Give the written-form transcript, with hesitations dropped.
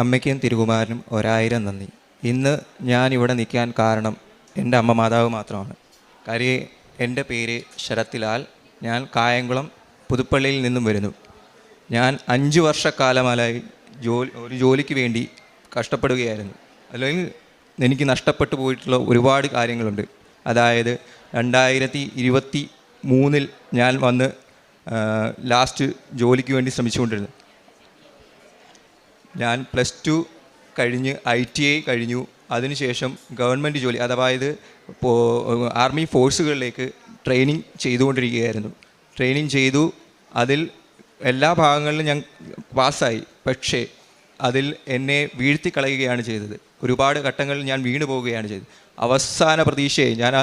അമ്മയ്ക്കും തിരുകുമാരനും 1000 നന്ദി. ഇന്ന് ഞാനിവിടെ നിൽക്കാൻ കാരണം എൻ്റെ അമ്മ മാതാവ് മാത്രമാണ്. കാര്യം എൻ്റെ പേര് ശരത്ലാൽ. ഞാൻ കായംകുളം പുതുപ്പള്ളിയിൽ നിന്നും വരുന്നു. ഞാൻ 5 വർഷക്കാലമായി ഒരു ജോലിക്ക് വേണ്ടി കഷ്ടപ്പെടുകയായിരുന്നു. അല്ലെങ്കിൽ എനിക്ക് നഷ്ടപ്പെട്ടു പോയിട്ടുള്ള ഒരുപാട് കാര്യങ്ങളുണ്ട്. അതായത് 2023 ഞാൻ വന്ന് ലാസ്റ്റ് ജോലിക്ക് വേണ്ടി ശ്രമിച്ചുകൊണ്ടിരുന്നു. ഞാൻ +2 കഴിഞ്ഞ് ITI കഴിഞ്ഞു. അതിനുശേഷം ഗവൺമെൻറ് ജോലി, അതായത് ആർമി ഫോഴ്സുകളിലേക്ക് ട്രെയിനിങ് ചെയ്തുകൊണ്ടിരിക്കുകയായിരുന്നു. ട്രെയിനിങ് ചെയ്തു. അതിൽ എല്ലാ ഭാഗങ്ങളിലും ഞാൻ പാസ്സായി. പക്ഷേ അതിൽ എന്നെ വീഴ്ത്തിക്കളയുകയാണ് ചെയ്തത്. ഒരുപാട് ഘട്ടങ്ങളിൽ ഞാൻ വീണു പോവുകയാണ് ചെയ്തത്. അവസാന പ്രതീക്ഷയായി ഞാൻ